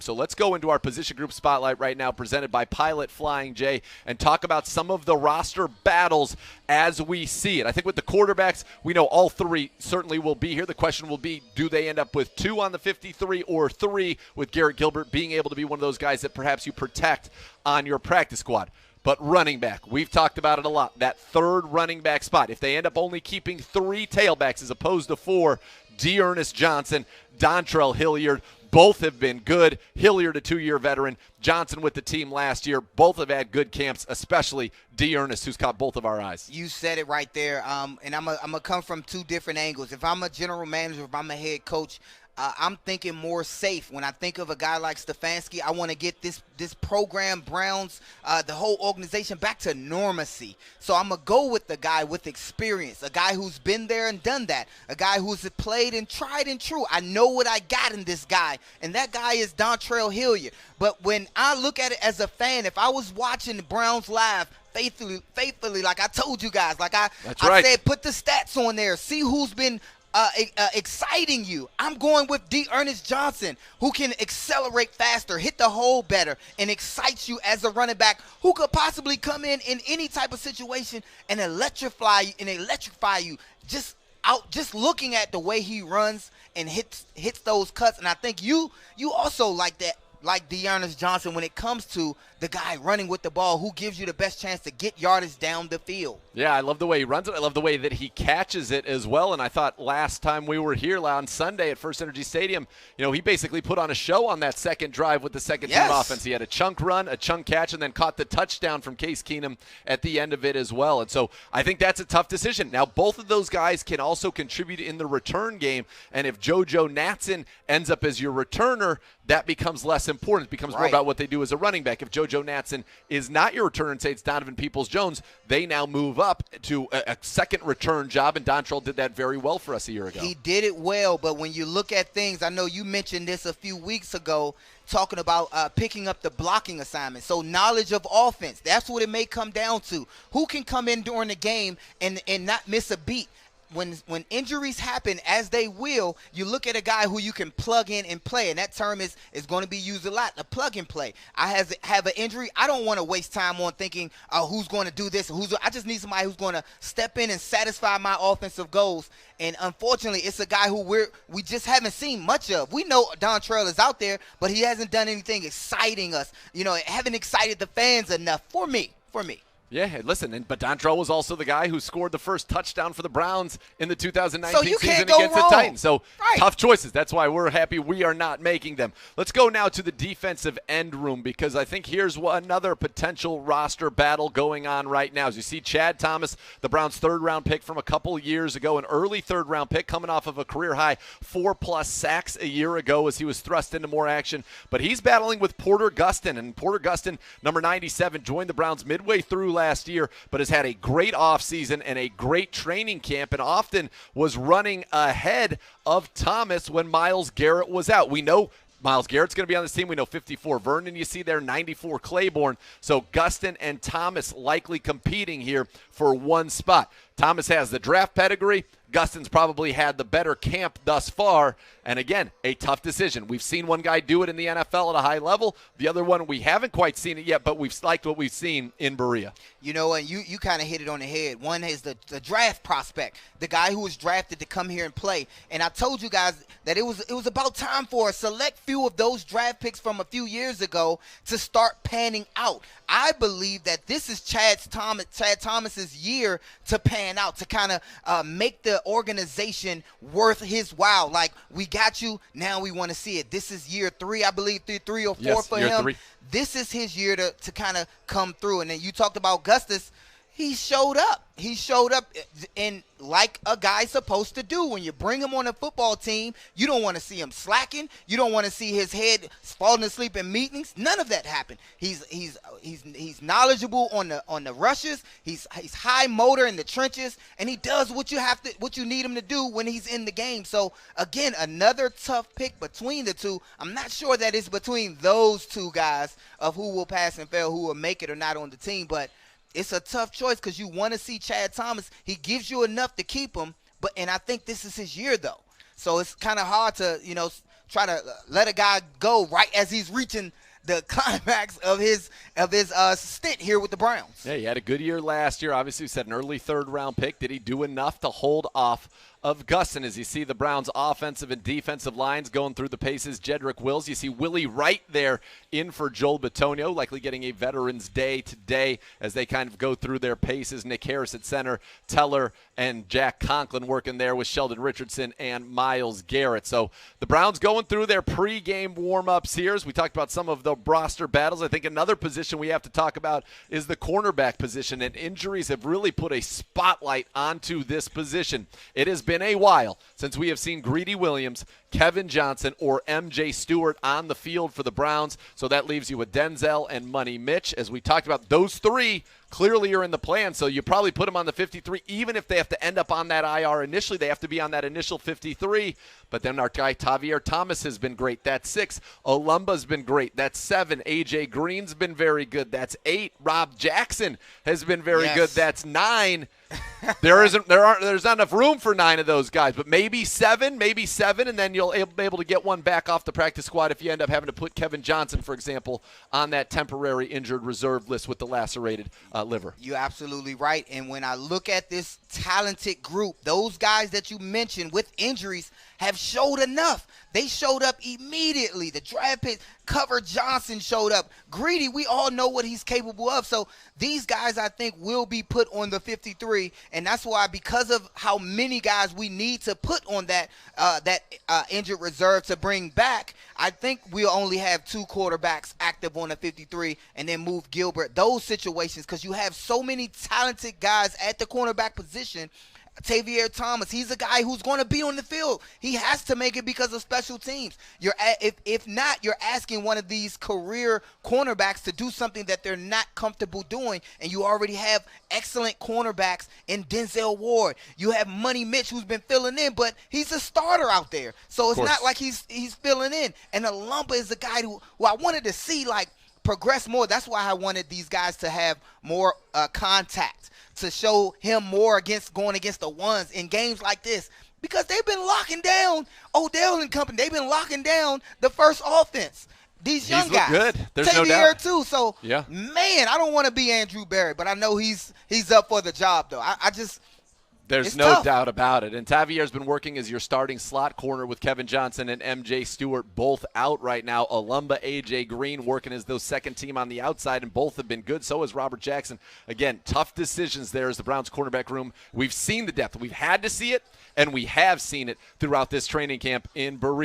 So let's go into our position group spotlight right now, presented by Pilot Flying J, and talk about some of the roster battles as we see it. I think with the quarterbacks, we know all three certainly will be here. The question will be, do they end up with 2 on the 53 or 3, with Garrett Gilbert being able to be one of those guys that perhaps you protect on your practice squad? But running back, we've talked about it a lot, that third running back spot. If they end up only keeping 3 tailbacks as opposed to 4, D'Ernest Johnson, Dontrell Hilliard, both have been good. Hilliard, a 2-year veteran. Johnson with the team last year. Both have had good camps, especially D'Ernest, who's caught both of our eyes. You said it right there. And I'm going to come from 2 different angles. If I'm a general manager, if I'm a head coach, I'm thinking more safe. When I think of a guy like Stefanski, I want to get this program, Browns, the whole organization back to normacy. So I'm going to go with the guy with experience, a guy who's been there and done that, a guy who's played and tried and true. I know what I got in this guy, and that guy is Dontrell Hilliard. But when I look at it as a fan, if I was watching the Browns live, faithfully, like I told you guys, like I said, put the stats on there, see who's been exciting you. I'm going with D'Ernest Johnson, who can accelerate faster, hit the hole better, and excites you as a running back who could possibly come in any type of situation and electrify you. Just looking at the way he runs and hits those cuts. And I think you also like that, like D'Ernest Johnson, when it comes to the guy running with the ball who gives you the best chance to get yardage down the field. Yeah, I love the way he runs it. I love the way that he catches it as well. And I thought last time we were here on Sunday at First Energy Stadium, he basically put on a show on that second drive with the second team offense. He had a chunk run, a chunk catch, and then caught the touchdown from Case Keenum at the end of it as well. And so I think that's a tough decision. Now, both of those guys can also contribute in the return game. And if JoJo Natson ends up as your returner, that becomes less important. It becomes more about what they do as a running back. If JoJo Natson is not your returner and say it's Donovan Peoples-Jones, they now move up to a second return job, and Dontrell did that very well for us a year ago. He did it well, but when you look at things, I know you mentioned this a few weeks ago, talking about picking up the blocking assignment. So knowledge of offense, that's what it may come down to. Who can come in during the game and not miss a beat? When injuries happen, as they will, you look at a guy who you can plug in and play, and that term is going to be used a lot, a plug and play. I have an injury. I don't want to waste time on thinking who's going to do this. I just need somebody who's going to step in and satisfy my offensive goals. And unfortunately, it's a guy who we just haven't seen much of. We know Dontrell is out there, but he hasn't done anything exciting us. Haven't excited the fans enough for me. Yeah, listen, but Dontrell was also the guy who scored the first touchdown for the Browns in the 2019 season against the Titans. So tough choices. That's why we're happy we are not making them. Let's go now to the defensive end room, because I think here's another potential roster battle going on right now. As you see, Chad Thomas, the Browns' third-round pick from a couple years ago, an early third-round pick coming off of a career-high 4+ sacks a year ago as he was thrust into more action. But he's battling with Porter Gustin, and Porter Gustin, number 97, joined the Browns midway through last year, but has had a great offseason and a great training camp, and often was running ahead of Thomas when Myles Garrett was out. We know Myles Garrett's going to be on this team. We know 54 Vernon, you see there, 94 Claiborne. So Gustin and Thomas likely competing here for one spot. Thomas has the draft pedigree. Gustin's probably had the better camp thus far. And again, a tough decision. We've seen one guy do it in the NFL at a high level. The other one, we haven't quite seen it yet, but we've liked what we've seen in Berea. And you kind of hit it on the head. One is the draft prospect, the guy who was drafted to come here and play. And I told you guys that it was about time for a select few of those draft picks from a few years ago to start panning out. I believe that this is Chad Thomas's year to pan out, to kind of make the organization worth his while. Like, we got you, now we want to see it. This is year 3, I believe, 3 or 4 for him. 3. This is his year to kind of come through. And then you talked about Gustis. He showed up. He showed up in like a guy's supposed to do. When you bring him on a football team, you don't want to see him slacking. You don't want to see his head falling asleep in meetings. None of that happened. He's knowledgeable on the rushes. He's high motor in the trenches, and he does what you need him to do when he's in the game. So again, another tough pick between the two. I'm not sure that it's between those two guys of who will pass and fail, who will make it or not on the team, but it's a tough choice because you want to see Chad Thomas. He gives you enough to keep him, and I think this is his year, though. So it's kind of hard to, let a guy go right as he's reaching the climax of his stint here with the Browns. Yeah, he had a good year last year. Obviously, we said an early third-round pick. Did he do enough to hold off of Gus? And as you see the Browns' offensive and defensive lines going through the paces, Jedrick Wills. You see Willie Wright there in for Joel Bitonio, likely getting a Veterans Day today as they kind of go through their paces. Nick Harris at center, Teller and Jack Conklin working there with Sheldon Richardson and Myles Garrett. So the Browns going through their pregame warm-ups here. As we talked about some of the roster battles, I think another position we have to talk about is the cornerback position, and injuries have really put a spotlight onto this position. It has been a while since we have seen Greedy Williams, Kevin Johnson, or MJ Stewart on the field for the Browns. So that leaves you with Denzel and Money Mitch. As we talked about, those three clearly are in the plan, so you probably put them on the 53. Even if they have to end up on that IR initially, they have to be on that initial 53. But then our guy Tavier Thomas has been great. That's 6. Olumba's been great. That's 7. A.J. Green's been very good. That's 8. Rob Jackson has been very good. That's 9. There's not enough room for 9 of those guys, but maybe 7, and then you'll be able to get one back off the practice squad if you end up having to put Kevin Johnson, for example, on that temporary injured reserve list with the lacerated liver. You're absolutely right, and when I look at this talented group, those guys that you mentioned with injuries have showed enough. They showed up immediately. The draft pick, Cover Johnson showed up. Greedy, we all know what he's capable of. So these guys, I think, will be put on the 53, and that's why, because of how many guys we need to put on that injured reserve to bring back, I think we'll only have 2 quarterbacks active on the 53 and then move Gilbert. Those situations, because you have so many talented guys at the cornerback position. Tavier Thomas, he's a guy who's going to be on the field. He has to make it because of special teams. If not, you're asking one of these career cornerbacks to do something that they're not comfortable doing, and you already have excellent cornerbacks in Denzel Ward. You have Money Mitch, who's been filling in, but he's a starter out there. So it's not like he's filling in. And Olumba is a guy who I wanted to see, like, progress more. That's why I wanted these guys to have more contact, to show him more going against the ones in games like this, because they've been locking down Odell and company. They've been locking down the first offense. These young guys. Good. There's no doubt. too. So, man, I don't want to be Andrew Berry, but I know he's up for the job, though. There's no doubt about it. And Tavier's been working as your starting slot corner with Kevin Johnson and MJ Stewart both out right now. Olumba, A.J. Green working as those second team on the outside, and both have been good. So has Robert Jackson. Again, tough decisions there as the Browns cornerback room. We've seen the depth. We've had to see it, and we have seen it throughout this training camp in Berea.